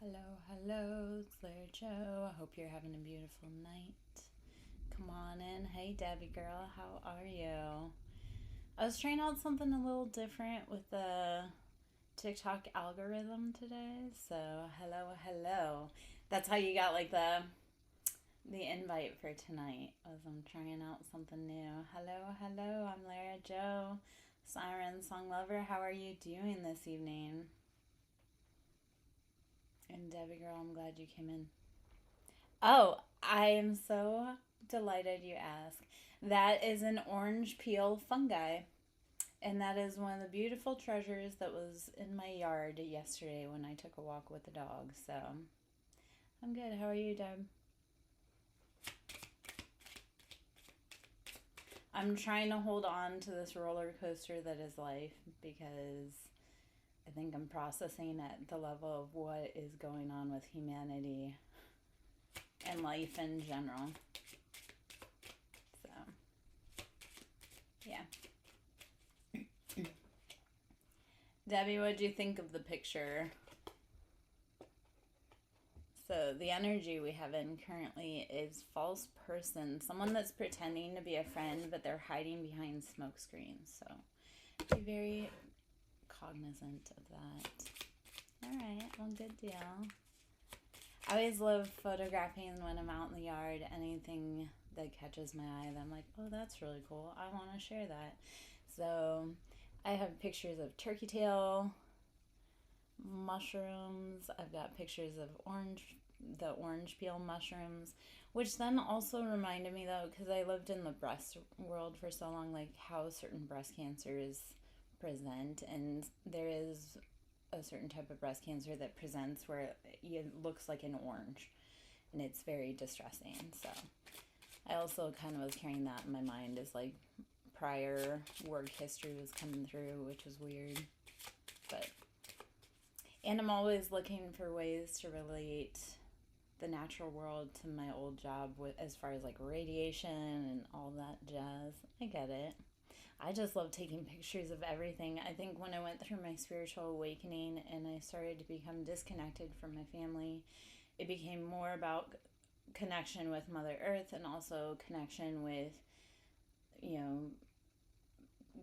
Hello, hello, it's Lara Joe. I hope you're having a beautiful night. Come on in. Hey, Debbie girl, how are you? I was trying out something a little different with the TikTok algorithm today. So, hello. That's how you got like the invite for tonight. Was I'm trying out something new. Hello. I'm Lara Joe, Siren Song Lover. How are you doing this evening? And Debbie girl, I'm glad you came in. Oh, I am so delighted you asked. That is an orange peel fungi. And that is one of the beautiful treasures that was in my yard yesterday when I took a walk with the dog. So I'm good. How are you, Deb? I'm trying to hold on to this roller coaster that is life because I think I'm processing at the level of what is going on with humanity and life in general. So, yeah. Debbie, what do you think of the picture? So the energy we have in currently is false person, someone that's pretending to be a friend, but they're hiding behind smoke screens. So be very cognizant of that. All right, well, good deal. I always love photographing when I'm out in the yard. Anything that catches my eye, I'm like, oh, that's really cool. I want to share that. So I have pictures of turkey tail, mushrooms. I've got pictures of the orange peel mushrooms, which then also reminded me though, because I lived in the breast world for so long, like how certain breast cancers present, and there is a certain type of breast cancer that presents where it looks like an orange, and it's very distressing. So I also kind of was carrying that in my mind as like prior work history was coming through, which was weird. And I'm always looking for ways to relate the natural world to my old job with, as far as like radiation and all that jazz. I get it. I just love taking pictures of everything. I think when I went through my spiritual awakening and I started to become disconnected from my family, it became more about connection with Mother Earth and also connection with,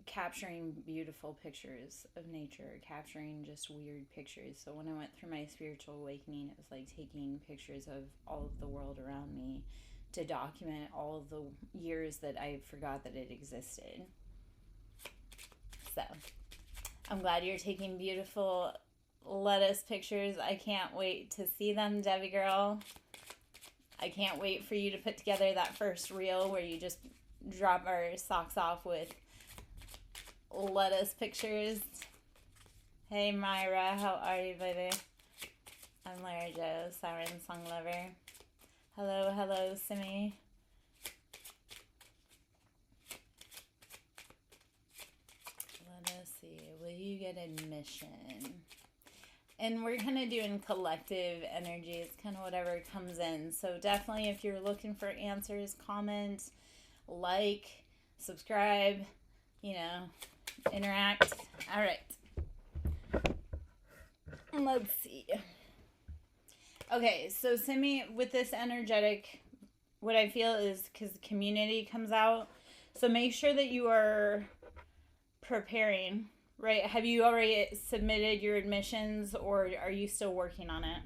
capturing beautiful pictures of nature, capturing just weird pictures. So when I went through my spiritual awakening, it was like taking pictures of all of the world around me to document all of the years that I forgot that it existed. So I'm glad you're taking beautiful lettuce pictures. I can't wait to see them, Debbie girl. I can't wait for you to put together that first reel where you just drop our socks off with lettuce pictures. Hey Myra, how are you, baby? I'm Lara Joe, Siren Song Lover. Hello, Simi. Let us see. Will you get admission? And we're kind of doing collective energy. It's kind of whatever comes in. So definitely, if you're looking for answers, comment, like, subscribe, interact. All right. Let's see. Okay, so Simi, with this energetic, what I feel is because the community comes out. So make sure that you are preparing, right? Have you already submitted your admissions or are you still working on it?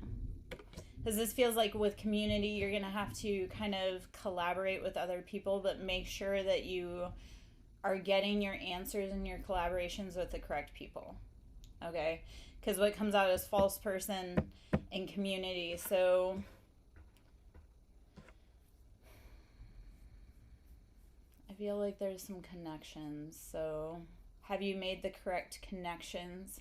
Because this feels like with community, you're going to have to kind of collaborate with other people, but make sure that you are getting your answers and your collaborations with the correct people. Okay? Because what comes out is false person and community. So I feel like there's some connections. So have you made the correct connections?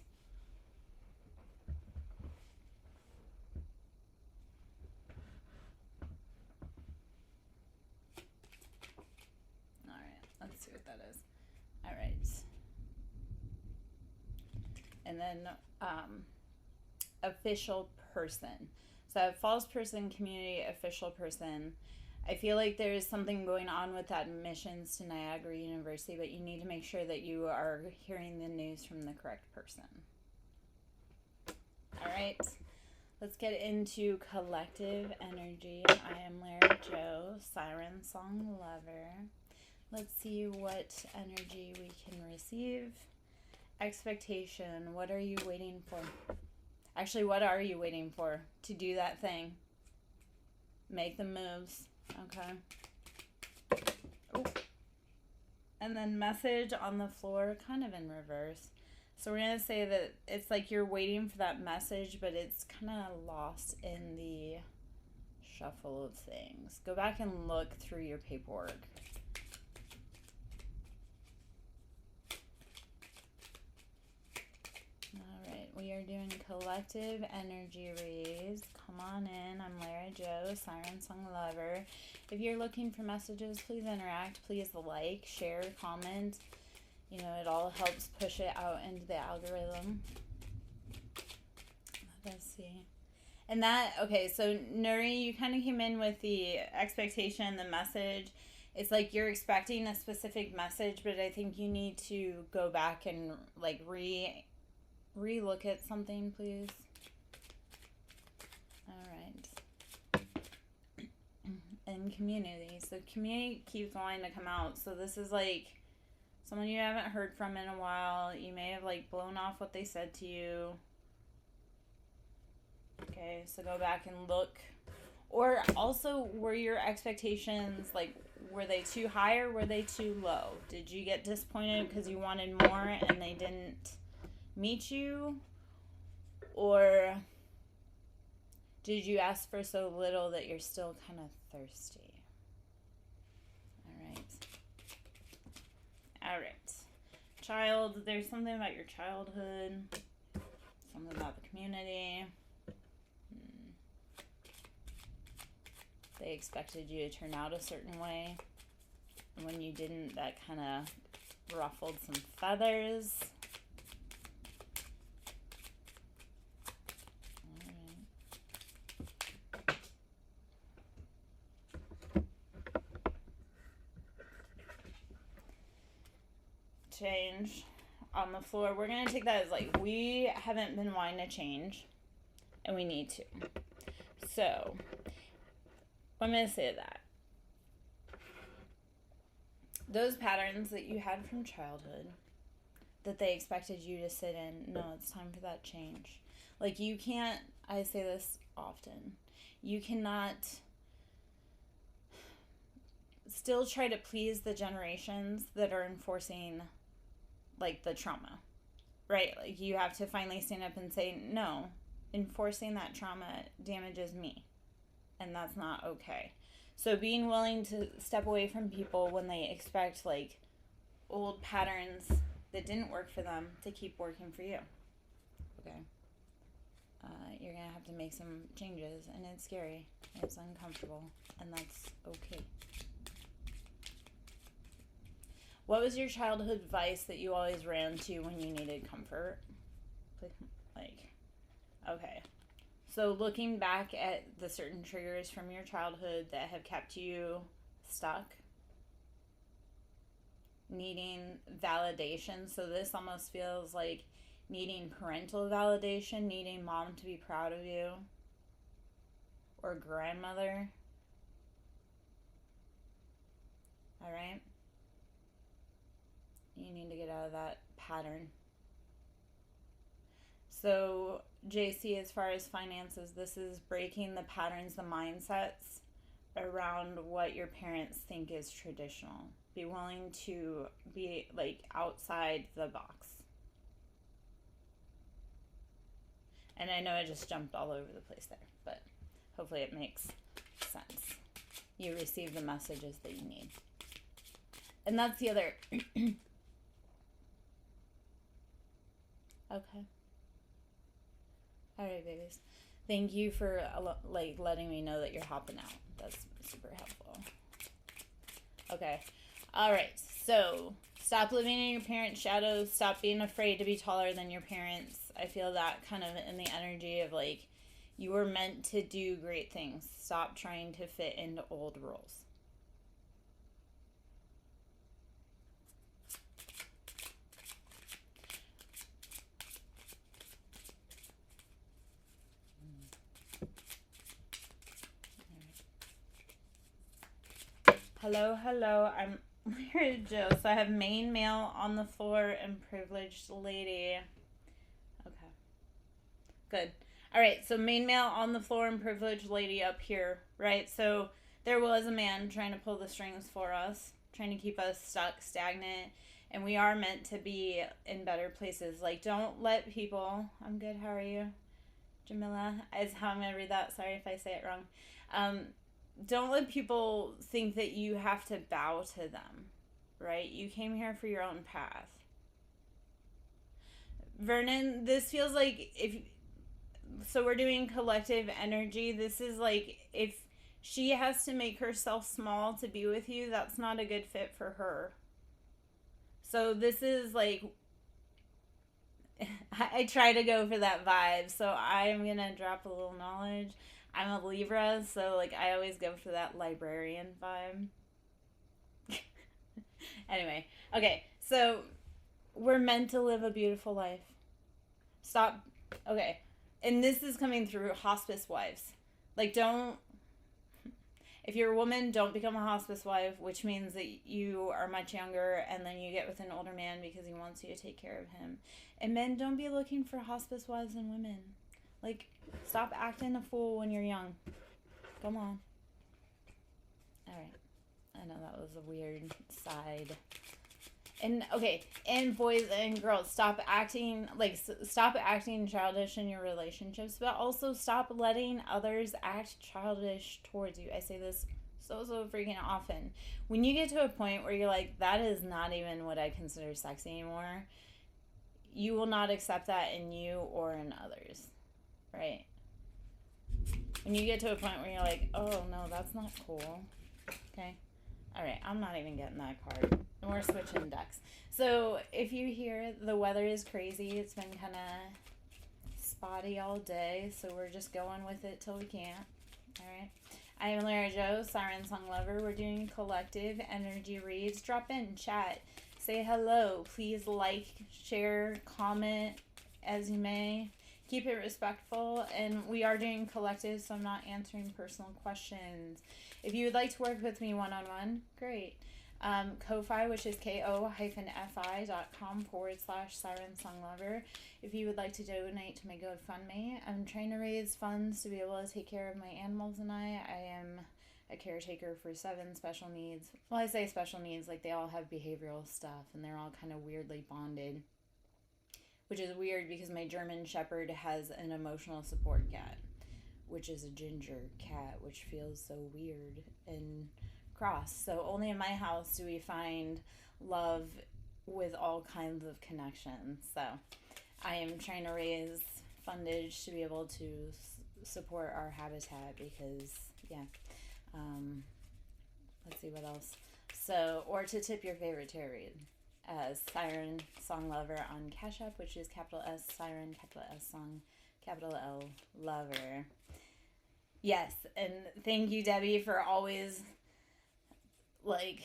All right, let's see what that is. All right. and then official person. So I have false person, community, official person. I feel like there's something going on with admissions to Niagara University, but you need to make sure that you are hearing the news from the correct person. All right, let's get into collective energy. I am Lara Joe, Siren Song Lover. Let's see what energy we can receive. Expectation. What are you waiting for? Actually, what are you waiting for to do that thing? Make the moves. Okay. Oh. And then message on the floor, kind of in reverse. So we're going to say that it's like you're waiting for that message, but it's kind of lost in the shuffle of things. Go back and look through your paperwork. All right, we are doing collective energy reads. Come on in. I'm Lara Joe, Siren Song Lover. If you're looking for messages, please interact. Please like, share, comment. You know, it all helps push it out into the algorithm. Let's see. And that, okay, so Nuri, you kind of came in with the expectation, the message. It's like you're expecting a specific message, but I think you need to go back and like re-look at something, please. All right. And community. So community keeps wanting to come out. So this is like someone you haven't heard from in a while. You may have like blown off what they said to you. Okay, so go back and look. Or also, were your expectations, like, were they too high or were they too low? Did you get disappointed because you wanted more and they didn't meet you? Or did you ask for so little that you're still kind of thirsty? All right. Child, there's something about your childhood, something about the community. They expected you to turn out a certain way, and when you didn't, that kind of ruffled some feathers. Change on the floor. We're going to take that as like we haven't been wanting to change and we need to. So I'm going to say that those patterns that you had from childhood that they expected you to sit in, no, it's time for that change. Like you can't, I say this often, you cannot still try to please the generations that are enforcing like the trauma, right? Like you have to finally stand up and say, no, enforcing that trauma damages me, and that's not okay. So being willing to step away from people when they expect like old patterns that didn't work for them to keep working for you. Okay. You're gonna have to make some changes, and it's scary, it's uncomfortable, and that's okay. What was your childhood vice that you always ran to when you needed comfort? Like, okay. So looking back at the certain triggers from your childhood that have kept you stuck, needing validation. So this almost feels like needing parental validation, needing mom to be proud of you, or grandmother. All right? You need to get out of that pattern. So, JC, as far as finances, this is breaking the patterns, the mindsets around what your parents think is traditional. Be willing to be like outside the box. And I know I just jumped all over the place there, but hopefully it makes sense. You receive the messages that you need. And that's the other... Okay. All right, babies. Thank you for like letting me know that you're hopping out. That's super helpful. Okay. All right. So, stop living in your parents' shadows. Stop being afraid to be taller than your parents. I feel that kind of in the energy of like, you were meant to do great things. Stop trying to fit into old rules. Hello, hello. I'm here, Joe. So I have main male on the floor and privileged lady. Okay. Good. All right. So main male on the floor and privileged lady up here, right? So there was a man trying to pull the strings for us, trying to keep us stuck, stagnant, and we are meant to be in better places. Like, don't let people. I'm good. How are you? Jamila is how I'm gonna read that. Sorry if I say it wrong. Don't let people think that you have to bow to them, right? You came here for your own path. Vernon, this feels like if so we're doing collective energy. This is like if she has to make herself small to be with you, that's not a good fit for her. So this is like I try to go for that vibe. So I'm going to drop a little knowledge. I'm a Libra, so like I always go for that librarian vibe. Anyway, okay. So we're meant to live a beautiful life. Stop. Okay. And this is coming through hospice wives. Like, don't. If you're a woman, don't become a hospice wife, which means that you are much younger and then you get with an older man because he wants you to take care of him. And men, don't be looking for hospice wives and women. Like, stop acting a fool when you're young. Come on. All right. I know that was a weird side. And okay, and boys and girls, stop acting childish in your relationships, but also stop letting others act childish towards you. I say this so freaking often. When you get to a point where you're like, that is not even what I consider sex anymore, you will not accept that in you or in others, right? When you get to a point where you're like, oh no, that's not cool, okay? All right, I'm not even getting that card. We're switching decks. So if you hear the weather is crazy, it's been kind of spotty all day, so we're just going with it till we can't. All right. I am Lara Joe, Siren Song Lover. We're doing collective energy reads. Drop in, chat, say hello. Please like, share, comment as you may. Keep it respectful, and we are doing collective, so I'm not answering personal questions. If you would like to work with me one-on-one, great. Ko-Fi, which is ko-fi.com/Siren Song Lover. If you would like to donate to my GoFundMe, I'm trying to raise funds to be able to take care of my animals and I am a caretaker for 7 special needs. Well, I say special needs, like they all have behavioral stuff and they're all kind of weirdly bonded. Which is weird because my German Shepherd has an emotional support cat, which is a ginger cat, which feels so weird and cross. So only in my house do we find love with all kinds of connections. So I am trying to raise fundage to be able to support our habitat because, yeah. Let's see what else. So, or to tip your favorite tarot read. Siren Song Lover on Cash App, which is capital S Siren, capital S Song, capital L Lover. Yes, and thank you, Debbie, for always thank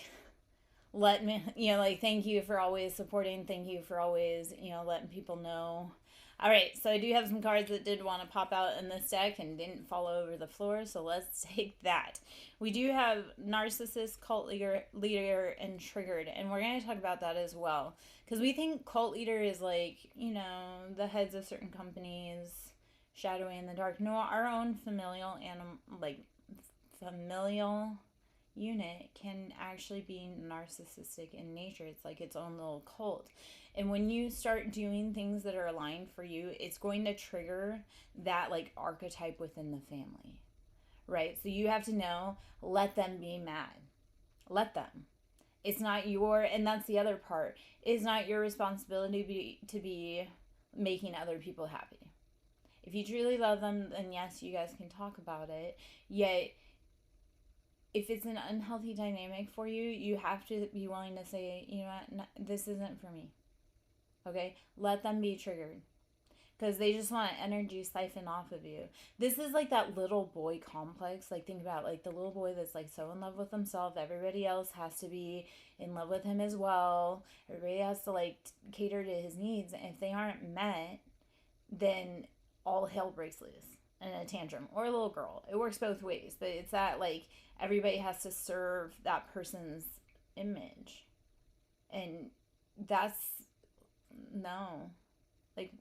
you for always supporting. Thank you for always, letting people know. All right, so I do have some cards that did want to pop out in this deck and didn't fall over the floor, so let's take that. We do have Narcissist, Cult Leader, and Triggered, and we're going to talk about that as well. Because we think Cult Leader is like, the heads of certain companies, shadowy in the dark. No, our own familial unit can actually be narcissistic in nature. It's like its own little cult. And when you start doing things that are aligned for you, it's going to trigger that like archetype within the family, right? So you have to know, let them be mad. Let them. It's not and that's the other part, it's not your responsibility to be making other people happy. If you truly love them, then yes, you guys can talk about it. Yet, if it's an unhealthy dynamic for you, you have to be willing to say, you know what, this isn't for me. Okay? Let them be triggered. Because they just want energy siphoned off of you. This is like that little boy complex. Like, think about like the little boy that's like so in love with himself. Everybody else has to be in love with him as well. Everybody has to like cater to his needs. And if they aren't met, then all hell breaks loose in a tantrum. Or a little girl. It works both ways. But it's that like everybody has to serve that person's image. And that's no. Like,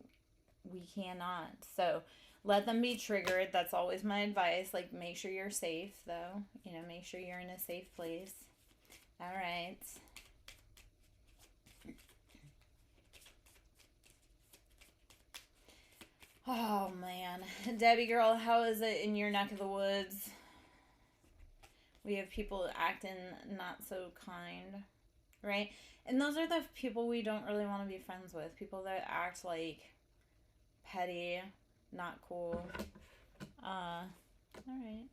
we cannot. So let them be triggered. That's always my advice. Like, make sure you're safe, though. You know, make sure you're in a safe place. All right. Oh, man. Debbie girl, how is it in your neck of the woods? We have people acting not so kind, right? And those are the people we don't really want to be friends with. People that act like petty, not cool. All right.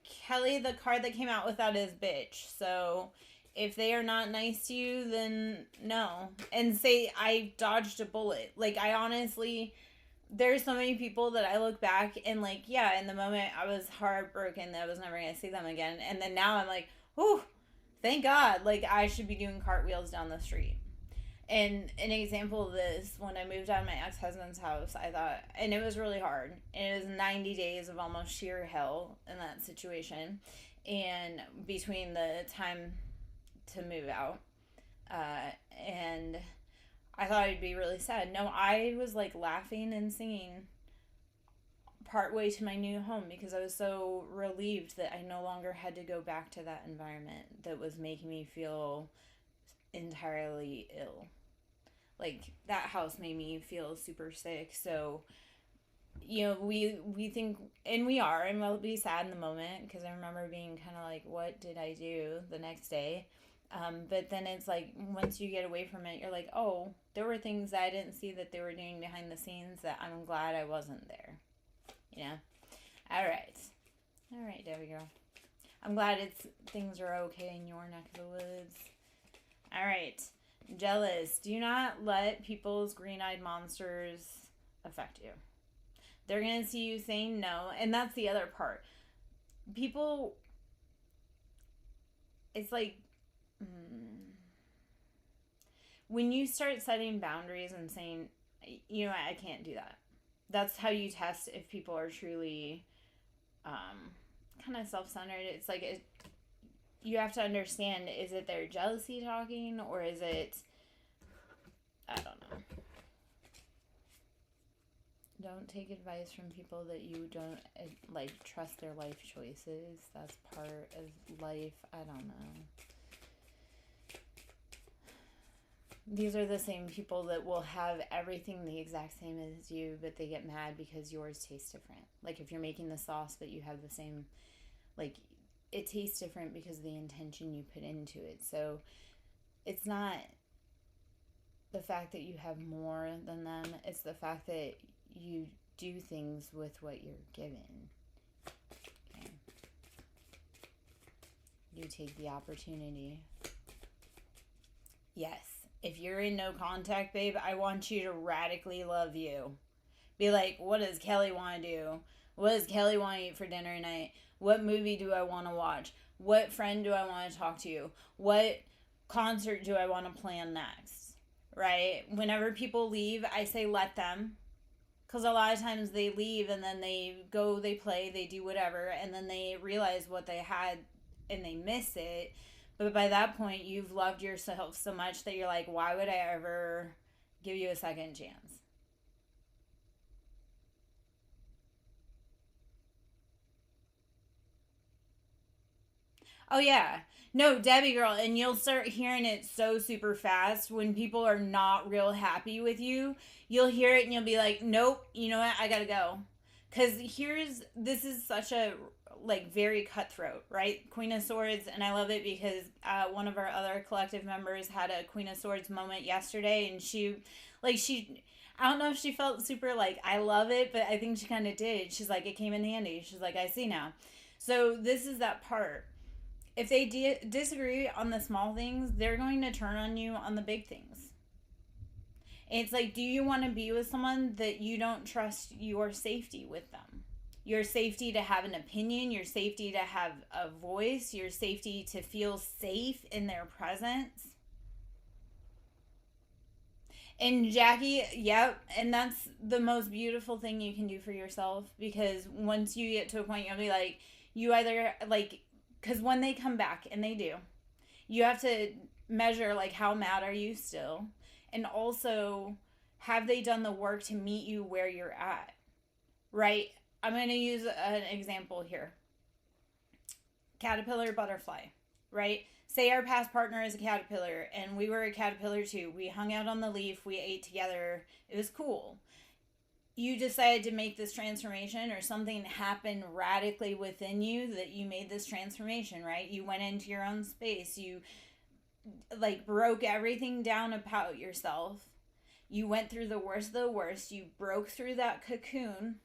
Kelly, the card that came out with that is bitch. So if they are not nice to you, then no. And say, I dodged a bullet. Like, I honestly, there's so many people that I look back and like, yeah, in the moment I was heartbroken that I was never going to see them again. And then now I'm like, whew, thank God. Like, I should be doing cartwheels down the street. And an example of this, when I moved out of my ex-husband's house, I thought, and it was really hard. And it was 90 days of almost sheer hell in that situation. And between the time to move out, and I thought I'd be really sad. No, I was like laughing and singing partway to my new home because I was so relieved that I no longer had to go back to that environment that was making me feel entirely ill. Like, that house made me feel super sick. So, you know, we think, and we are, and we'll be sad in the moment because I remember being kind of like, what did I do the next day? But then it's like, once you get away from it, you're like, oh, there were things that I didn't see that they were doing behind the scenes that I'm glad I wasn't there. You know? All right, Debbie girl. I'm glad things are okay in your neck of the woods. All right. Jealous. Do not let people's green-eyed monsters affect you. They're going to see you saying no. And that's the other part. People, it's like, when you start setting boundaries and saying, you know what, I can't do that. That's how you test if people are truly kind of self-centered. It's like, you have to understand, is it their jealousy talking, or is it, I don't know. Don't take advice from people that you don't, like, trust their life choices. That's part of life. I don't know. These are the same people that will have everything the exact same as you, but they get mad because yours tastes different. Like, if you're making the sauce, but you have the same, like, it tastes different because of the intention you put into it. So it's not the fact that you have more than them. It's the fact that you do things with what you're given. Okay. You take the opportunity. Yes. If you're in no contact, babe, I want you to radically love you. Be like, what does Kelly want to do? What does Kelly want to eat for dinner tonight? What movie do I want to watch? What friend do I want to talk to? What concert do I want to plan next? Right? Whenever people leave, I say let them. Because a lot of times they leave and then they go, they play, they do whatever, and then they realize what they had and they miss it. But by that point, you've loved yourself so much that you're like, why would I ever give you a second chance? Oh, yeah. No, Debbie girl, and you'll start hearing it so super fast when people are not real happy with you. You'll hear it and you'll be like, nope, you know what? I gotta go. Because this is such a, like, very cutthroat, right? Queen of Swords, and I love it because one of our other collective members had a Queen of Swords moment yesterday, and I don't know if she felt super, like, I love it, but I think she kind of did. She's like, it came in handy. She's like, I see now. So this is that part. If they disagree on the small things, they're going to turn on you on the big things. It's like, do you want to be with someone that you don't trust your safety with them? Your safety to have an opinion, your safety to have a voice, your safety to feel safe in their presence. And Jackie, yep, and that's the most beautiful thing you can do for yourself, because once you get to a point, you'll be like, you either, like, because when they come back, and they do, you have to measure, like, how mad are you still? And also, have they done the work to meet you where you're at? Right? I'm going to use an example here. Caterpillar, butterfly, right? Say our past partner is a caterpillar and we were a caterpillar too. We hung out on the leaf, we ate together. It was cool. You decided to make this transformation, or something happened radically within you that you made this transformation, right? You went into your own space. You like broke everything down about yourself. You went through the worst of the worst. You broke through that cocoon.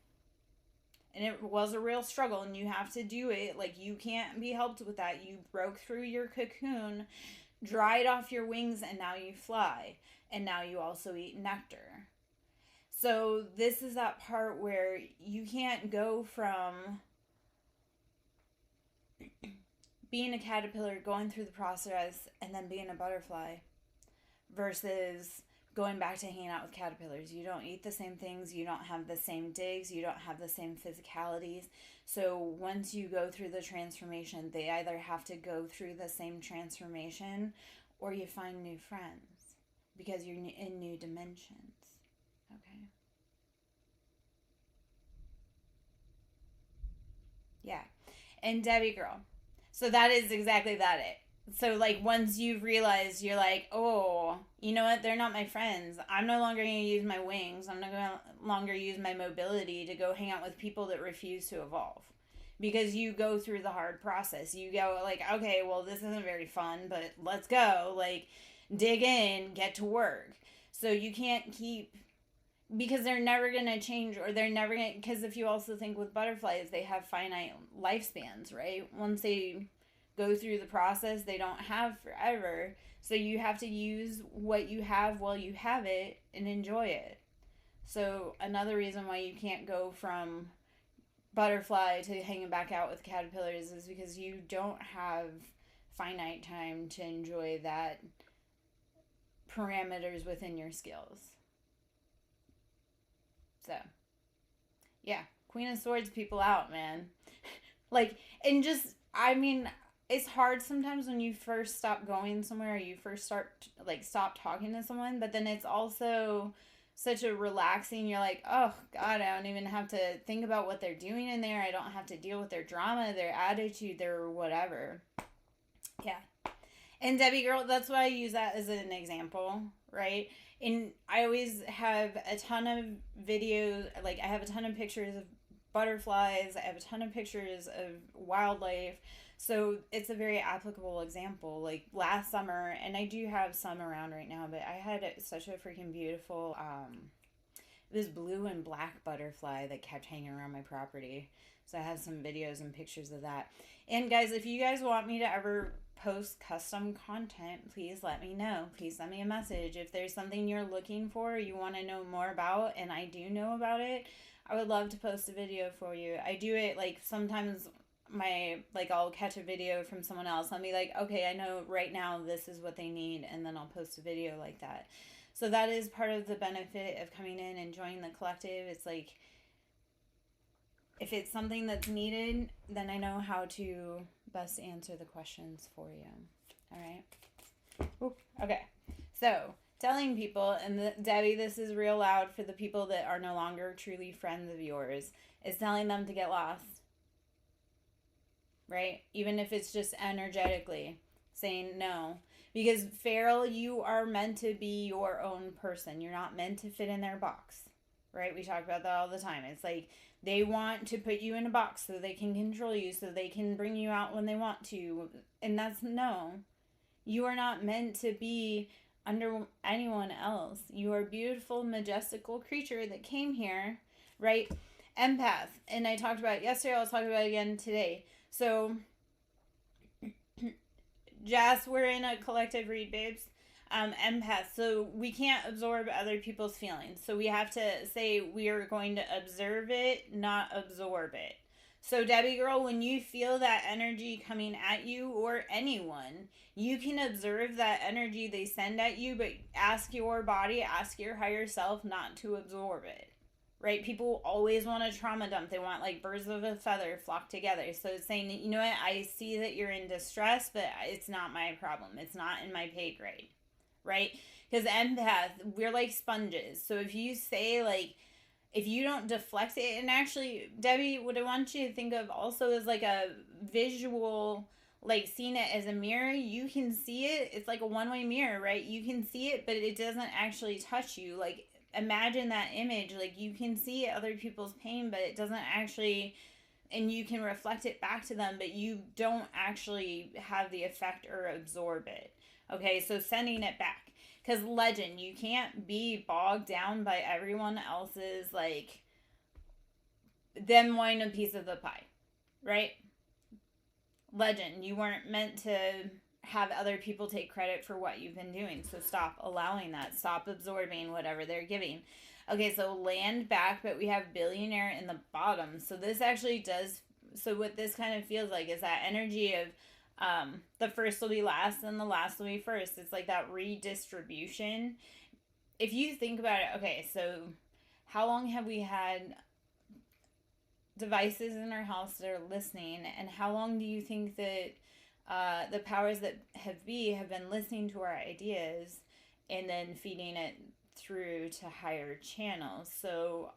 And it was a real struggle, and you have to do it. Like, you can't be helped with that. You broke through your cocoon, dried off your wings, and now you fly. And now you also eat nectar. So this is that part where you can't go from being a caterpillar, going through the process, and then being a butterfly, versus going back to hanging out with caterpillars. You don't eat the same things, you don't have the same digs, you don't have the same physicalities. So once you go through the transformation, they either have to go through the same transformation, or you find new friends, because you're in new dimensions. Okay? Yeah. And Debbie girl. So that is exactly that it. So, like, once you've realized, you're like, oh, you know what? They're not my friends. I'm no longer going to use my wings. I'm not going to longer use my mobility to go hang out with people that refuse to evolve. Because you go through the hard process. You go, like, okay, well, this isn't very fun, but let's go. Like, dig in, get to work. So you can't keep, because they're never going to change, or they're never going to, because if you also think with butterflies, they have finite lifespans, right? Once they go through the process, they don't have forever. So you have to use what you have while you have it and enjoy it. So another reason why you can't go from butterfly to hanging back out with caterpillars is because you don't have finite time to enjoy that parameters within your skills. So yeah, Queen of Swords people out, man. Like, and just, I mean, it's hard sometimes when you first stop going somewhere, or you first stop talking to someone, but then it's also such a relaxing, you're like, oh God, I don't even have to think about what they're doing in there. I don't have to deal with their drama, their attitude, their whatever. Yeah. And Debbie girl, that's why I use that as an example, right? And I always have a ton of videos, like I have a ton of pictures of butterflies, I have a ton of pictures of wildlife. So it's a very applicable example. Like last summer, and I do have some around right now, but I had such a freaking beautiful, this blue and black butterfly that kept hanging around my property. So I have some videos and pictures of that. And guys, if you guys want me to ever post custom content, please let me know. Please send me a message. If there's something you're looking for, you want to know more about, and I do know about it, I would love to post a video for you. I do it like sometimes I'll catch a video from someone else. I'll be like, okay, I know right now this is what they need, and then I'll post a video like that. So that is part of the benefit of coming in and joining the collective. It's like, if it's something that's needed, then I know how to best answer the questions for you. All right? Ooh, okay. So, telling people, and Debbie, this is real loud for the people that are no longer truly friends of yours, is telling them to get lost. Right? Even if it's just energetically saying no. Because feral, you are meant to be your own person. You're not meant to fit in their box. Right? We talk about that all the time. It's like they want to put you in a box so they can control you, so they can bring you out when they want to. And that's no. You are not meant to be under anyone else. You are a beautiful, majestical creature that came here, right? Empath. And I talked about it yesterday, I'll talk about it again today. So, Jess, we're in a collective read, babes. Empath, so we can't absorb other people's feelings. So we have to say we are going to observe it, not absorb it. So, Debbie girl, when you feel that energy coming at you or anyone, you can observe that energy they send at you, but ask your body, ask your higher self not to absorb it. Right? People always want to trauma dump. They want like birds of a feather flock together. So it's saying, you know what, I see that you're in distress, but it's not my problem. It's not in my pay grade. Right? Because empath, we're like sponges. So if you say like, if you don't deflect it, and actually, Debbie, what I want you to think of also is like a visual, like seeing it as a mirror. You can see it. It's like a one-way mirror, right? You can see it, but it doesn't actually touch you. Like, imagine that image. Like, you can see other people's pain, but it doesn't actually, and you can reflect it back to them, but you don't actually have the effect or absorb it. Okay, so sending it back. Because legend, you can't be bogged down by everyone else's, like, them wanting a piece of the pie, right? Legend, you weren't meant to have other people take credit for what you've been doing. So stop allowing that. Stop absorbing whatever they're giving. Okay, so land back, but we have billionaire in the bottom. So this actually does, so what this kind of feels like is that energy of the first will be last and the last will be first. It's like that redistribution. If you think about it, okay, so how long have we had devices in our house that are listening, and how long do you think that the powers that have been listening to our ideas and then feeding it through to higher channels? So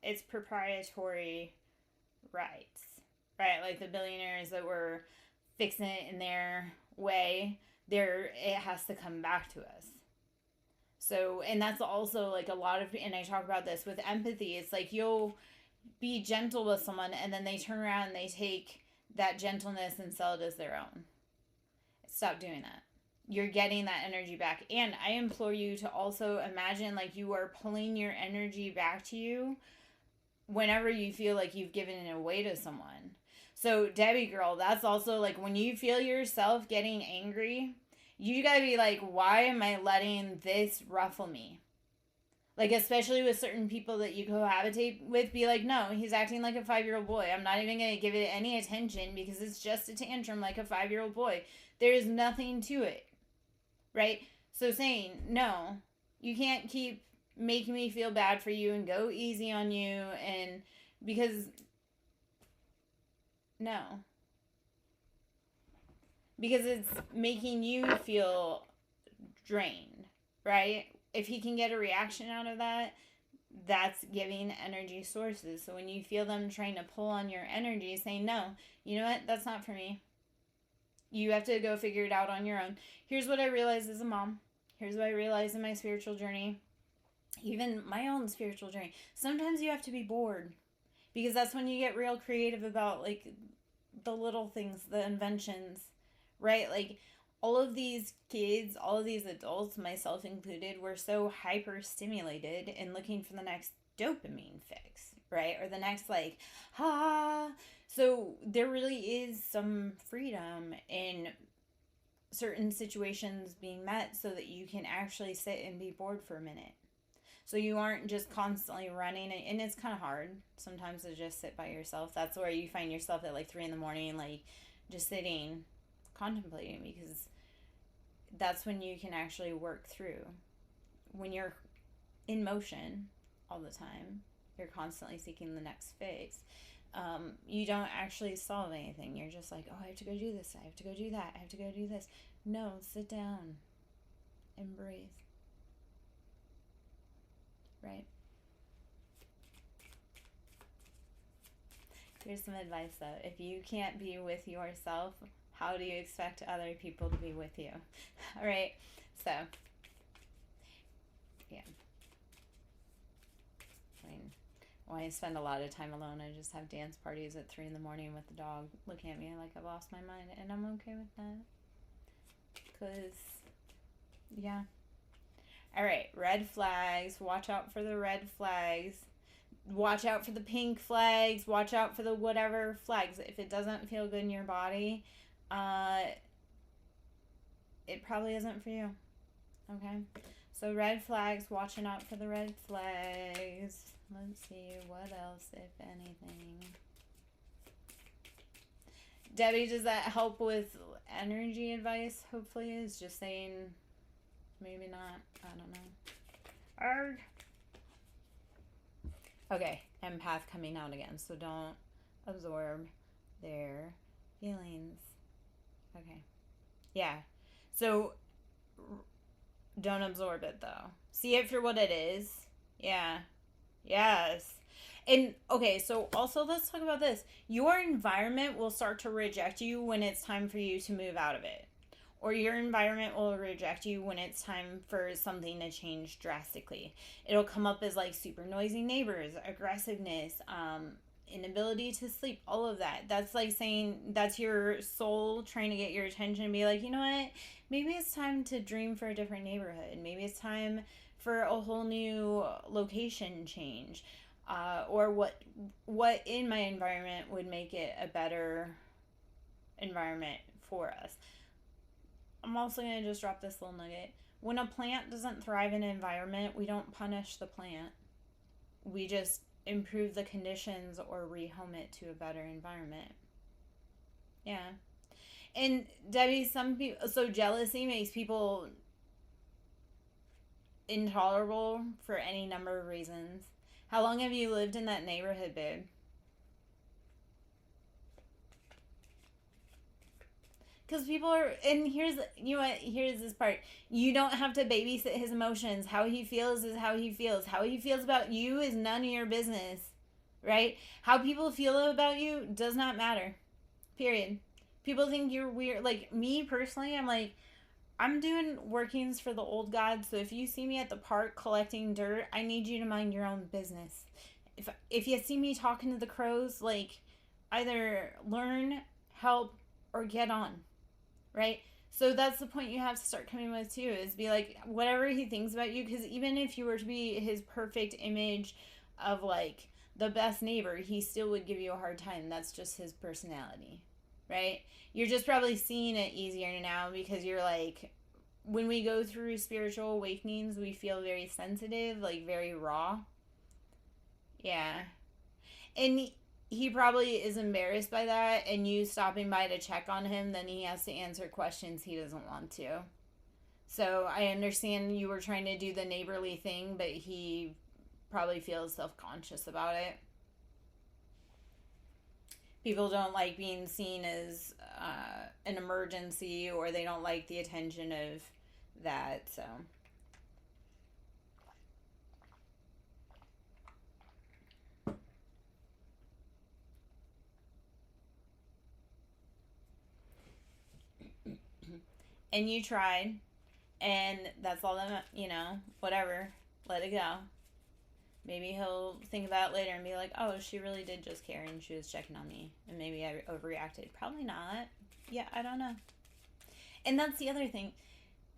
it's proprietary rights, right? Like the billionaires that were fixing it in their way, it has to come back to us. So, and that's also like a lot of, and I talk about this with empathy, it's like you'll be gentle with someone and then they turn around and they take that gentleness and sell it as their own. Stop doing that. You're getting that energy back. And I implore you to also imagine like you are pulling your energy back to you whenever you feel like you've given it away to someone. So, Debbie girl, that's also like when you feel yourself getting angry, you gotta be like, why am I letting this ruffle me? Like, especially with certain people that you cohabitate with, be like, no, he's acting like a 5-year-old boy. I'm not even gonna give it any attention because it's just a tantrum like a 5-year-old boy. There is nothing to it, right? So saying, no, you can't keep making me feel bad for you and go easy on you, and because no. Because it's making you feel drained, right? If he can get a reaction out of that, that's giving energy sources. So when you feel them trying to pull on your energy, say, no, you know what? That's not for me. You have to go figure it out on your own. Here's what I realized as a mom. Here's what I realized in my spiritual journey. Even my own spiritual journey. Sometimes you have to be bored. Because that's when you get real creative about, like, the little things, the inventions, right? Like, all of these kids, all of these adults, myself included, were so hyper stimulated and looking for the next dopamine fix, right? Or the next, like, So there really is some freedom in certain situations being met so that you can actually sit and be bored for a minute. So you aren't just constantly running, and it's kind of hard sometimes to just sit by yourself. That's where you find yourself at like 3 a.m, like just sitting, contemplating, because that's when you can actually work through. When you're in motion all the time, you're constantly seeking the next fix. You don't actually solve anything. You're just like, oh, I have to go do this. I have to go do that. I have to go do this. No, sit down and breathe. Right? Here's some advice though. If you can't be with yourself, how do you expect other people to be with you? All right. So, yeah. I mean, when I spend a lot of time alone, I just have dance parties at 3 a.m. with the dog looking at me like I've lost my mind, and I'm okay with that. Because, yeah. All right, red flags. Watch out for the red flags. watch out for the pink flags, watch out for the whatever flags. If it doesn't feel good in your body, it probably isn't for you. Okay? So red flags, watching out for the red flags. Let's see, what else, if anything? Debbie, does that help with energy advice? Hopefully, is just saying maybe not. I don't know. Arg. Okay, empath coming out again, so don't absorb their feelings. Okay. Yeah. So don't absorb it though. See it for what it is. Yeah. Yes. And okay, so also let's talk about this. Your environment will start to reject you when it's time for you to move out of it. Or your environment will reject you when it's time for something to change drastically. It'll come up as like super noisy neighbors, aggressiveness, inability to sleep, all of that. That's like saying that's your soul trying to get your attention and be like, you know what? Maybe it's time to dream for a different neighborhood. Maybe it's time for a whole new location change. Or what in my environment would make it a better environment for us. I'm also going to just drop this little nugget. When a plant doesn't thrive in an environment, we don't punish the plant. We just improve the conditions or rehome it to a better environment. Yeah. And Debbie, some people, so jealousy makes people intolerable for any number of reasons. How long have you lived in that neighborhood, babe? Because people are, and here's, you know what, here's this part. You don't have to babysit his emotions. How he feels is how he feels. How he feels about you is none of your business, right? How people feel about you does not matter, period. People think you're weird. Like, me personally, I'm like, I'm doing workings for the old gods, so if you see me at the park collecting dirt, I need you to mind your own business. If you see me talking to the crows, like, either learn, help, or get on. Right? So that's the point you have to start coming with too, is be like, whatever he thinks about you, because even if you were to be his perfect image of like the best neighbor, he still would give you a hard time. That's just his personality, right? You're just probably seeing it easier now because you're like, when we go through spiritual awakenings, we feel very sensitive, like very raw. Yeah. And he probably is embarrassed by that, and you stopping by to check on him, then he has to answer questions he doesn't want to. So I understand you were trying to do the neighborly thing, but he probably feels self-conscious about it. People don't like being seen as an emergency, or they don't like the attention of that, so... And you tried, and that's all that, you know, whatever, let it go. Maybe he'll think about it later and be like, oh, she really did just care and she was checking on me, and maybe I overreacted. Probably not. Yeah, I don't know. And that's the other thing.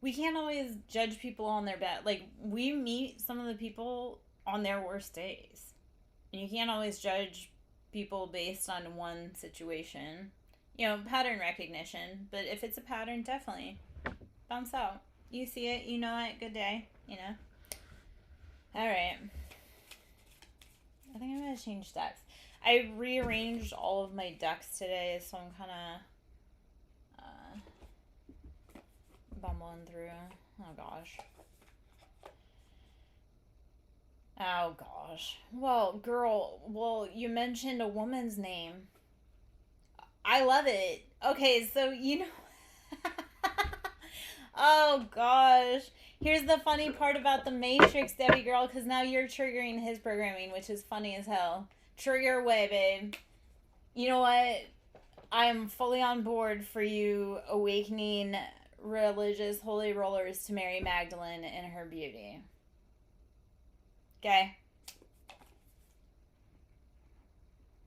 We can't always judge people on their best. Like, we meet some of the people on their worst days. And you can't always judge people based on one situation. You know, pattern recognition. But if it's a pattern, definitely bounce out. You see it, you know it, good day, you know. Alright. I think I'm going to change decks. I rearranged all of my decks today, so I'm kind of bumbling through. Oh, gosh. Oh, gosh. Well, girl, you mentioned a woman's name. I love it. Okay, so, you know... Oh, gosh. Here's the funny part about the Matrix, Debbie girl, because now you're triggering his programming, which is funny as hell. Trigger away, babe. You know what? I'm fully on board for you awakening religious holy rollers to Mary Magdalene in her beauty. Okay?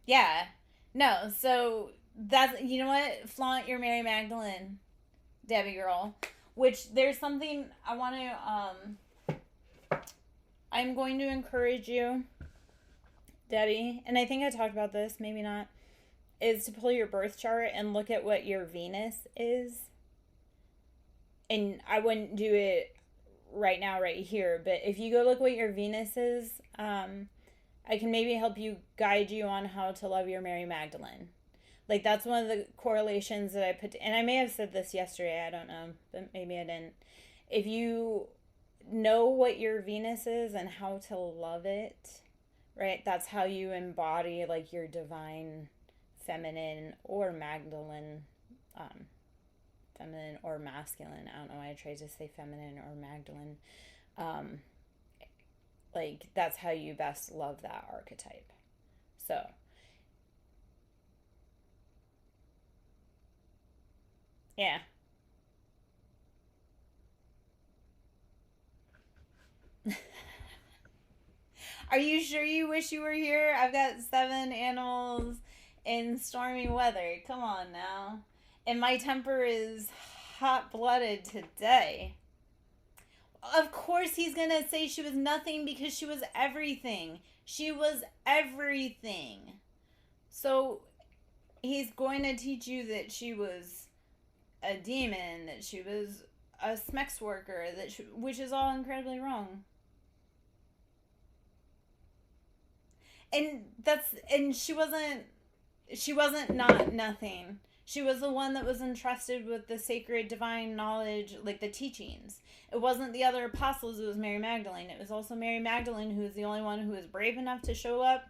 Yeah. No, so that's, you know what? Flaunt your Mary Magdalene, Debbie girl. Which, there's something I want to, I'm going to encourage you Debbie, and I think I talked about this, maybe not, is to pull your birth chart and look at what your Venus is. And I wouldn't do it right now, right here, but if you go look what your Venus is, I can maybe help you guide you on how to love your Mary Magdalene. Like, that's one of the correlations that I put, and I may have said this yesterday, I don't know, but maybe I didn't. If you know what your Venus is and how to love it, right, that's how you embody, like, your divine feminine or Magdalene, feminine or masculine. I don't know why I tried to say feminine or Magdalene. Like, that's how you best love that archetype. So, yeah. Are you sure you wish you were here? I've got 7 animals in stormy weather. Come on now. And my temper is hot-blooded today. Of course he's going to say she was nothing because she was everything. She was everything. So he's going to teach you that she was a demon, that she was a smex worker, which is all incredibly wrong. And she wasn't not nothing. She was the one that was entrusted with the sacred divine knowledge, like the teachings. It wasn't the other apostles, it was Mary Magdalene. It was also Mary Magdalene who was the only one who was brave enough to show up,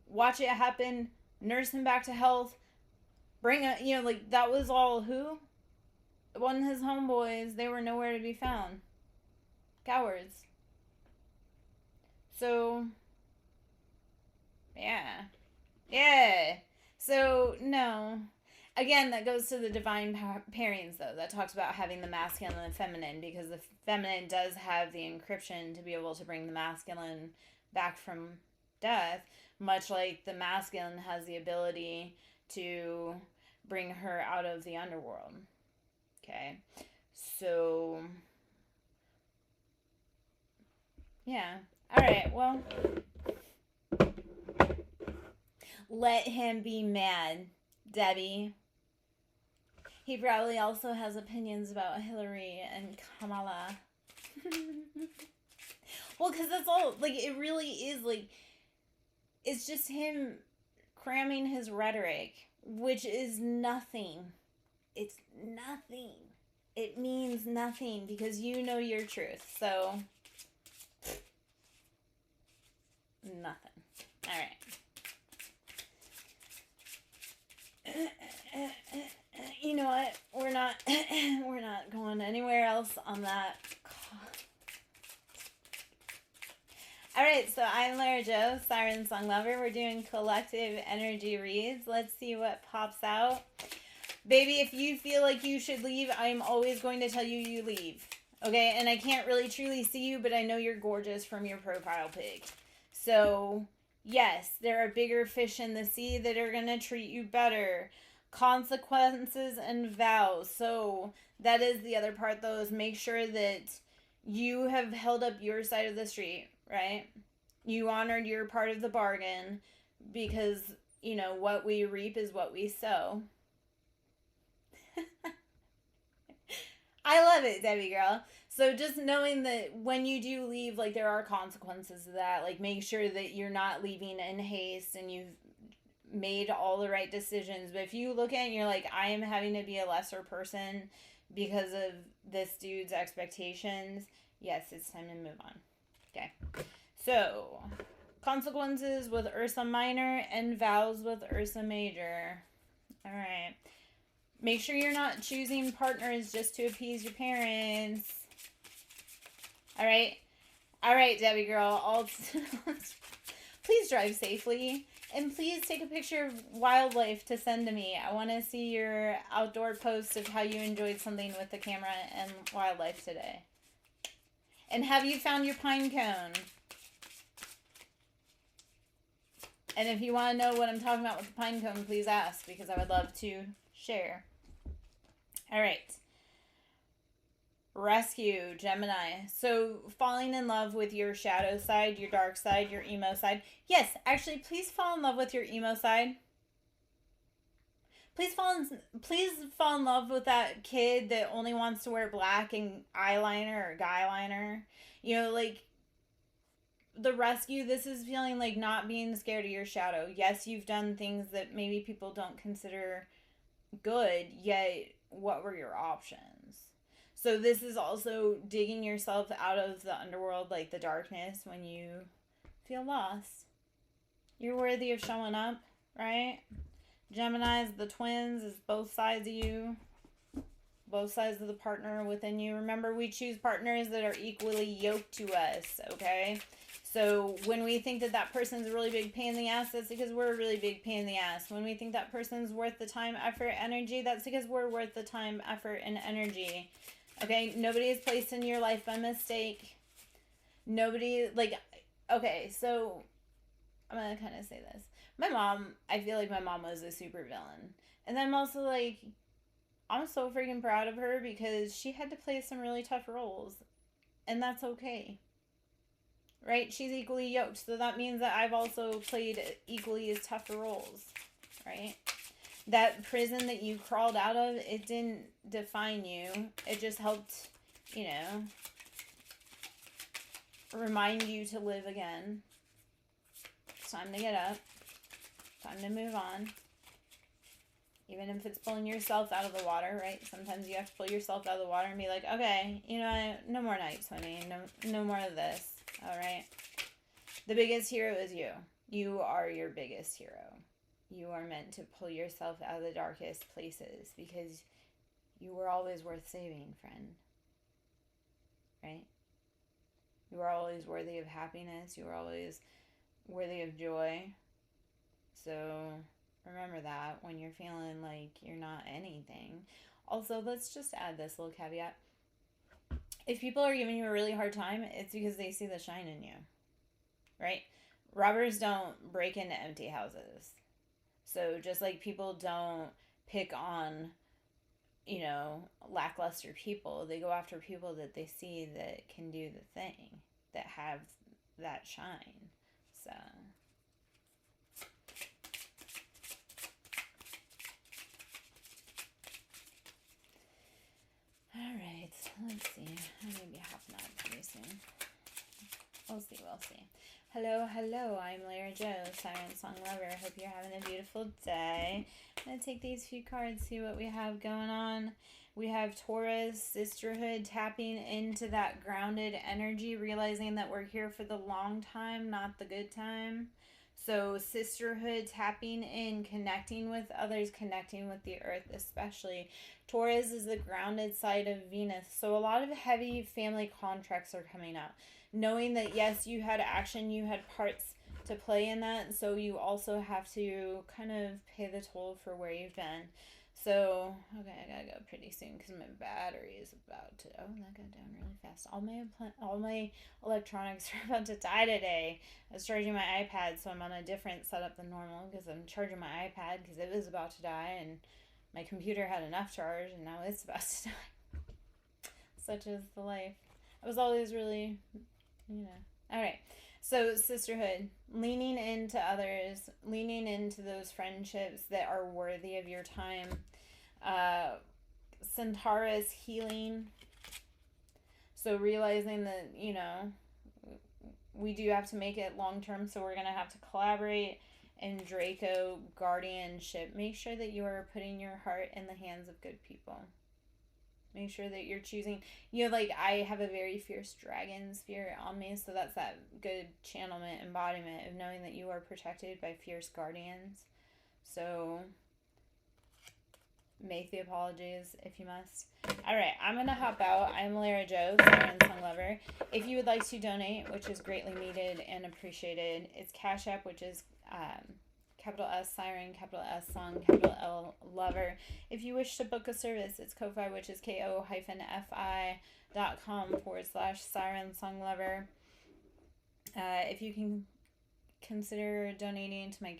watch it happen, nurse him back to health, like, that was all who? It wasn't his homeboys. They were nowhere to be found. Cowards. So, yeah. Yeah. So, no. Again, that goes to the divine pairings, though. That talks about having the masculine and the feminine, because the feminine does have the encryption to be able to bring the masculine back from death, much like the masculine has the ability to bring her out of the underworld. Okay? So, yeah. Alright, well, let him be mad, Debbie. He probably also has opinions about Hillary and Kamala. Well, because that's all, like, it really is, like, it's just him cramming his rhetoric, which is nothing. It's nothing. It means nothing because you know your truth. So, nothing. All right. You know what? We're not going anywhere else on that. All right, so I'm Lara Jo, Siren Song Lover. We're doing collective energy reads. Let's see what pops out. Baby, if you feel like you should leave, I'm always going to tell you leave. Okay? And I can't really truly see you, but I know you're gorgeous from your profile pic. So, yes, there are bigger fish in the sea that are going to treat you better. Consequences and vows. So, that is the other part, though, is make sure that you have held up your side of the street, right? You honored your part of the bargain because, you know, what we reap is what we sow. I love it, Debbie girl. So just knowing that when you do leave, like, there are consequences to that. Like, make sure that you're not leaving in haste and you've made all the right decisions. But if you look at it and you're like, I am having to be a lesser person because of this dude's expectations, yes, it's time to move on. Okay. So, consequences with Ursa Minor and vows with Ursa Major. All right. Make sure you're not choosing partners just to appease your parents. All right. All right, Debbie girl. Please drive safely. And please take a picture of wildlife to send to me. I want to see your outdoor post of how you enjoyed something with the camera and wildlife today. And have you found your pine cone? And if you want to know what I'm talking about with the pine cone, please ask, because I would love to share. All right. Rescue, Gemini. So, falling in love with your shadow side, your dark side, your emo side. Yes, actually, please fall in love with your emo side. Please fall in love with that kid that only wants to wear black and eyeliner or guy liner. You know, like the rescue, this is feeling like not being scared of your shadow. Yes, you've done things that maybe people don't consider good, yet what were your options? So this is also digging yourself out of the underworld, like the darkness, when you feel lost. You're worthy of showing up, right? Gemini's, the twins, is both sides of you. Both sides of the partner within you. Remember, we choose partners that are equally yoked to us, okay? So when we think that that person's a really big pain in the ass, that's because we're a really big pain in the ass. When we think that person's worth the time, effort, energy, that's because we're worth the time, effort, and energy. Okay? Nobody is placed in your life by mistake. Nobody, like, okay, so I'm going to kind of say this. My mom, I feel like my mom was a super villain. And then I'm also like, I'm so freaking proud of her because she had to play some really tough roles. And that's okay. Right? She's equally yoked. So that means that I've also played equally as tough roles. Right? That prison that you crawled out of, it didn't define you. It just helped, you know, remind you to live again. It's time to get up. Time to move on. Even if it's pulling yourself out of the water, right? Sometimes you have to pull yourself out of the water and be like, okay, you know, no more night swimming. No more of this. All right? The biggest hero is you. You are your biggest hero. You are meant to pull yourself out of the darkest places because you were always worth saving, friend. Right? You are always worthy of happiness. You are always worthy of joy. So remember that when you're feeling like you're not anything. Also, let's just add this little caveat. If people are giving you a really hard time, it's because they see the shine in you. Right? Robbers don't break into empty houses. So just like people don't pick on, you know, lackluster people, they go after people that they see that can do the thing, that have that shine. So alright, let's see. I may be hopping out pretty soon. We'll see. Hello, I'm Lara Joe, Siren Song Lover. Hope you're having a beautiful day. I'm going to take these few cards, see what we have going on. We have Taurus, sisterhood, tapping into that grounded energy, realizing that we're here for the long time, not the good time. So sisterhood, tapping in, connecting with others, connecting with the earth especially. Taurus is the grounded side of Venus. So a lot of heavy family contracts are coming up. Knowing that, yes, you had action, you had parts to play in that. So you also have to kind of pay the toll for where you've been. So, okay, I gotta go pretty soon because my battery is about to, oh, that got down really fast. All my electronics are about to die today. I was charging my iPad, so I'm on a different setup than normal because I'm charging my iPad because it was about to die, and my computer had enough charge, and now it's about to die. Such is the life. I was always really, you know. All right. So, sisterhood, leaning into others, leaning into those friendships that are worthy of your time. Centaurus, healing. So, realizing that, you know, we do have to make it long term, so we're going to have to collaborate. And Draco, guardianship. Make sure that you are putting your heart in the hands of good people. Make sure that you're choosing, you know, like I have a very fierce dragon spirit on me, so that's that good channelment, embodiment of knowing that you are protected by fierce guardians. So make the apologies if you must. Alright, I'm going to hop out. I'm Lara Joe, Siren Song Lover. If you would like to donate, which is greatly needed and appreciated, it's Cash App, which is capital S Siren, capital S Song, capital L Lover. If you wish to book a service, it's Ko-Fi, which is ko-fi.com/Siren Song Lover. If you can consider donating to my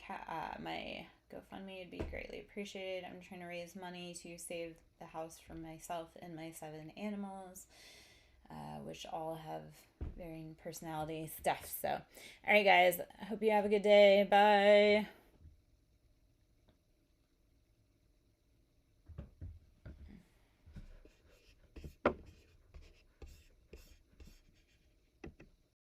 GoFundMe would be greatly appreciated. I'm trying to raise money to save the house for myself and my 7 animals, which all have varying personality stuff. So, all right, guys, I hope you have a good day. Bye.